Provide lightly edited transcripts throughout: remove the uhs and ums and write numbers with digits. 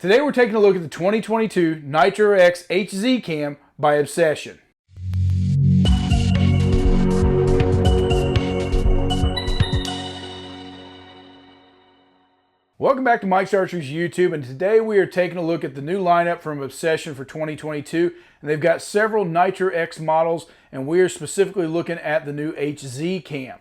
Today we're taking a look at the 2022 Nitro X HZ cam by Obsession. Welcome back to Mike's Archery's YouTube, and today we are taking a look at the new lineup from Obsession for 2022, and they've got several Nitro X models, and we are specifically looking at the new HZ cam.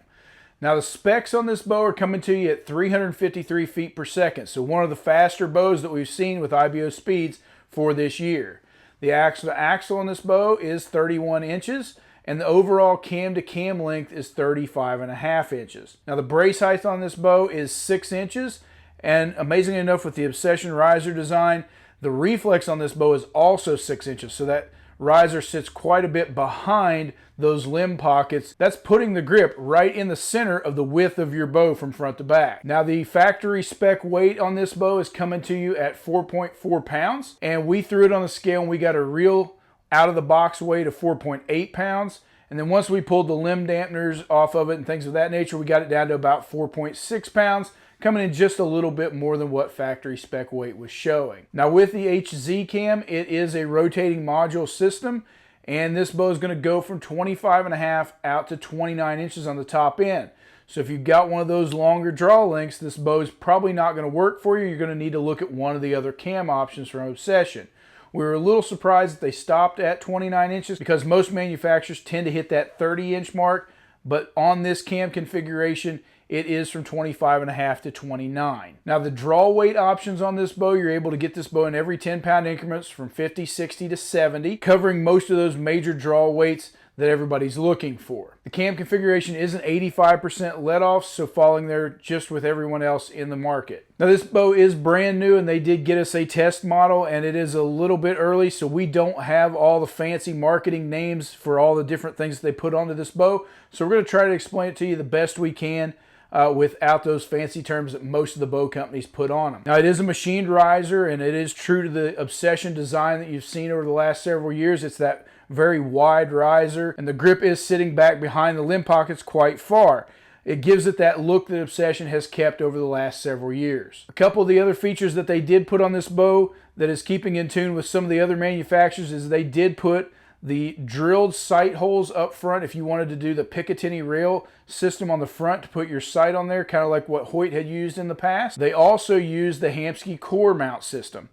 Now the specs on this bow are coming to you at 353 feet per second, so one of the faster bows that we've seen with IBO speeds for this year. The axle to axle on this bow is 31 inches, and the overall cam to cam length is 35.5 inches. Now the brace height on this bow is 6 inches, and amazingly enough, with the Obsession riser design, the reflex on this bow is also 6 inches, so that riser sits quite a bit behind those limb pockets. That's putting the grip right in the center of the width of your bow from front to back. Now the factory spec weight on this bow is coming to you at 4.4 pounds, and we threw it on the scale and we got a real out of the box weight of 4.8 pounds. And then once we pulled the limb dampeners off of it and things of that nature, we got it down to about 4.6 pounds, coming in just a little bit more than what factory spec weight was showing. Now with the HZ cam, it is a rotating module system, and this bow is going to go from 25.5 out to 29 inches on the top end. So if you've got one of those longer draw lengths, this bow is probably not going to work for you. You're going to need to look at one of the other cam options from Obsession. We were a little surprised that they stopped at 29 inches because most manufacturers tend to hit that 30-inch mark, but on this cam configuration, it is from 25.5 to 29. Now the draw weight options on this bow, you're able to get this bow in every 10-pound increments from 50, 60 to 70, covering most of those major draw weights that everybody's looking for. The cam configuration is an 85% let-off, so falling there just with everyone else in the market. Now this bow is brand new, and they did get us a test model, and it is a little bit early, so we don't have all the fancy marketing names for all the different things that they put onto this bow. So we're going to try to explain it to you the best we can without those fancy terms that most of the bow companies put on them. Now it is a machined riser, and it is true to the Obsession design that you've seen over the last several years. It's that very wide riser, and the grip is sitting back behind the limb pockets quite far. It gives it that look that Obsession has kept over the last several years. A couple of the other features that they did put on this bow that is keeping in tune with some of the other manufacturers is they did put the drilled sight holes up front if you wanted to do the Picatinny rail system on the front to put your sight on there, kind of like what Hoyt had used in the past. They also used the Hamskea core mount system.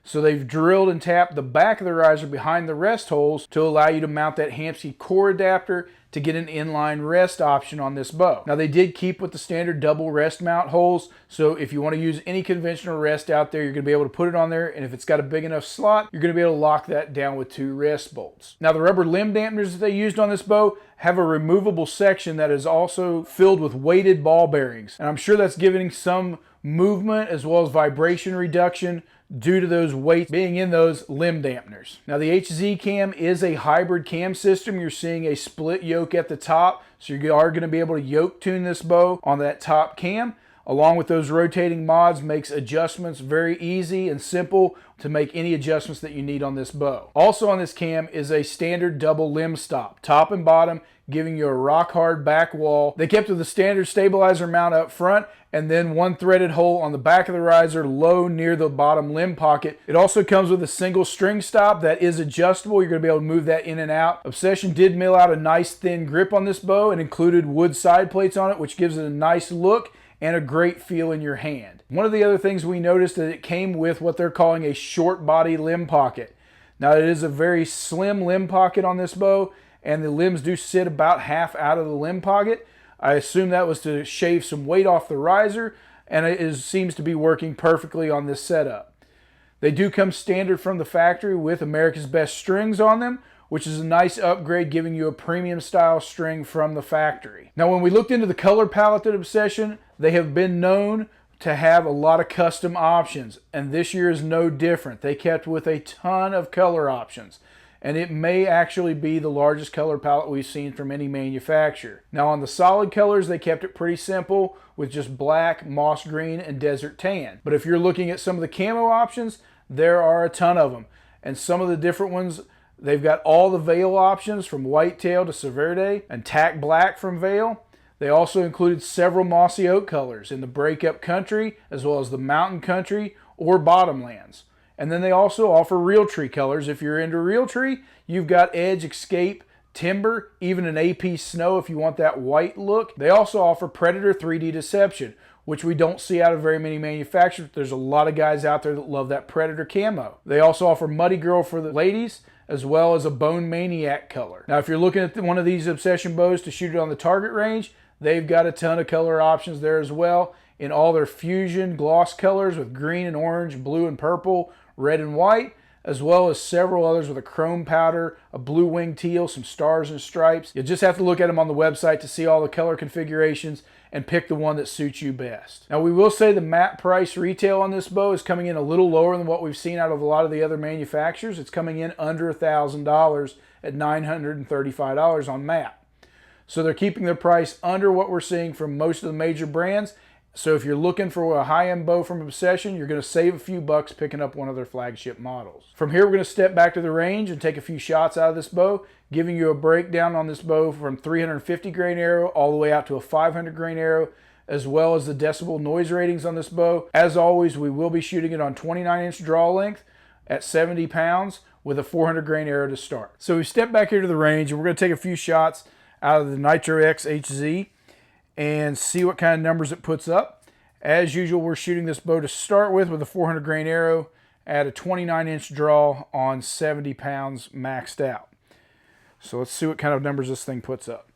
So they've drilled and tapped the back of the riser behind the rest holes to allow you to mount that Hamskea core adapter to get an inline rest option on this bow. Now they did keep with the standard double rest mount holes, so if you want to use any conventional rest out there, you're going to be able to put it on there, and if it's got a big enough slot, you're going to be able to lock that down with 2 rest bolts. Now the rubber limb dampeners that they used on this bow have a removable section that is also filled with weighted ball bearings, and I'm sure that's giving some movement as well as vibration reduction due to those weights being in those limb dampeners. Now the HZ cam is a hybrid cam system. You're seeing a split yoke at the top, so you are going to be able to yoke tune this bow on that top cam. Along with those rotating mods, makes adjustments very easy and simple to make any adjustments that you need on this bow. Also on this cam is a standard double limb stop, top and bottom, giving you a rock hard back wall. They kept with the standard stabilizer mount up front, and then 1 threaded hole on the back of the riser low near the bottom limb pocket. It also comes with a single string stop that is adjustable. You're going to be able to move that in and out. Obsession did mill out a nice thin grip on this bow and included wood side plates on it, which gives it a nice look and a great feel in your hand. One of the other things we noticed that it came with what they're calling a short body limb pocket. Now it is a very slim limb pocket on this bow, and the limbs do sit about half out of the limb pocket. I assume that was to shave some weight off the riser, and it seems to be working perfectly on this setup. They do come standard from the factory with America's Best strings on them, which is a nice upgrade, giving you a premium style string from the factory. Now when we looked into the color palette at Obsession, they have been known to have a lot of custom options, and this year is no different. They kept with a ton of color options, and it may actually be the largest color palette we've seen from any manufacturer. Now on the solid colors, they kept it pretty simple with just black, moss green, and desert tan. But if you're looking at some of the camo options, there are a ton of them, and some of the different ones, they've got all the veil options from Whitetail to Cervidae and Tac Black from Veil. They also included several mossy oak colors in the breakup country as well as the mountain country or bottomlands. And then they also offer Realtree colors. If you're into Realtree, you've got Edge, Escape, Timber, even an AP Snow if you want that white look. They also offer Predator 3D Deception, which we don't see out of very many manufacturers. There's a lot of guys out there that love that Predator camo. They also offer Muddy Girl for the ladies, as well as a Bone Maniac color. Now, if you're looking at one of these Obsession bows to shoot it on the target range, they've got a ton of color options there as well in all their fusion gloss colors with green and orange, blue and purple, red and white, as well as several others with a chrome powder, a blue wing teal, some stars and stripes. You'll just have to look at them on the website to see all the color configurations and pick the one that suits you best. Now, we will say the MAP price retail on this bow is coming in a little lower than what we've seen out of a lot of the other manufacturers. It's coming in under $1,000 at $935 on MAP. So they're keeping their price under what we're seeing from most of the major brands. So if you're looking for a high-end bow from Obsession, you're going to save a few bucks picking up one of their flagship models. From here, we're going to step back to the range and take a few shots out of this bow, giving you a breakdown on this bow from 350 grain arrow all the way out to a 500 grain arrow, as well as the decibel noise ratings on this bow. As always, we will be shooting it on 29-inch draw length at 70 pounds with a 400 grain arrow to start. So we step back here to the range and we're going to take a few shots out of the Nitro X HZ and see what kind of numbers it puts up. As usual, we're shooting this bow to start with a 400 grain arrow at a 29-inch draw on 70 pounds maxed out. So let's see what kind of numbers this thing puts up.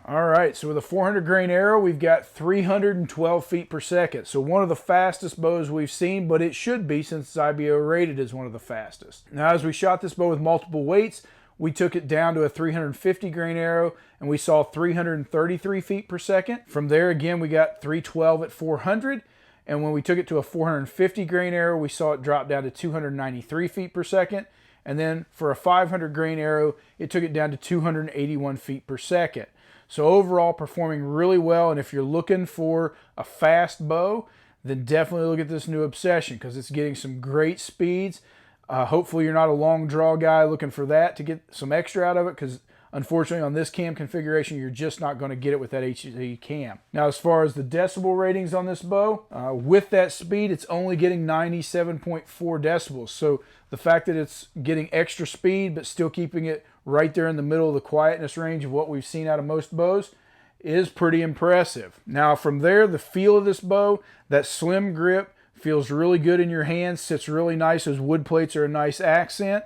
All right, so with a 400 grain arrow, we've got 312 feet per second. So one of the fastest bows we've seen, but it should be since it's IBO rated as one of the fastest. Now, as we shot this bow with multiple weights, we took it down to a 350 grain arrow and we saw 333 feet per second. From there, again, we got 312 at 400. And when we took it to a 450 grain arrow, we saw it drop down to 293 feet per second. And then for a 500 grain arrow, it took it down to 281 feet per second. So overall, performing really well. And if you're looking for a fast bow, then definitely look at this new Obsession because it's getting some great speeds. Hopefully you're not a long draw guy looking for that to get some extra out of it, because unfortunately on this cam configuration, you're just not going to get it with that HZ cam. Now, as far as the decibel ratings on this bow, with that speed, it's only getting 97.4 decibels. So the fact that it's getting extra speed, but still keeping it right there in the middle of the quietness range of what we've seen out of most bows is pretty impressive. Now from there, the feel of this bow, that slim grip feels really good in your hands, sits really nice. Those wood plates are a nice accent.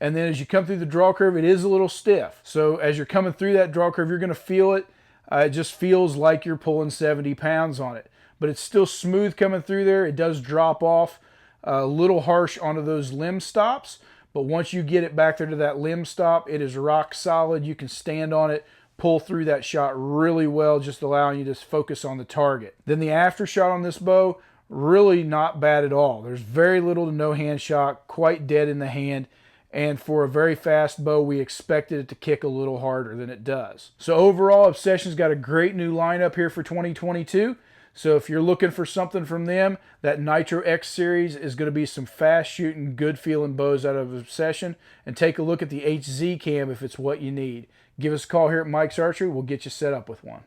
And then as you come through the draw curve, it is a little stiff. So as you're coming through that draw curve, you're going to feel it. It just feels like you're pulling 70 pounds on it. But it's still smooth coming through there. It does drop off a little harsh onto those limb stops. But once you get it back there to that limb stop, it is rock solid. You can stand on it, pull through that shot really well, just allowing you to focus on the target. Then the after shot on this bow, really not bad at all. There's very little to no hand shock, quite dead in the hand. And for a very fast bow, we expected it to kick a little harder than it does. So overall, Obsession's got a great new lineup here for 2022. So if you're looking for something from them, that Nitro X series is going to be some fast shooting, good feeling bows out of Obsession. And take a look at the HZ cam if it's what you need. Give us a call here at Mike's Archery. We'll get you set up with one.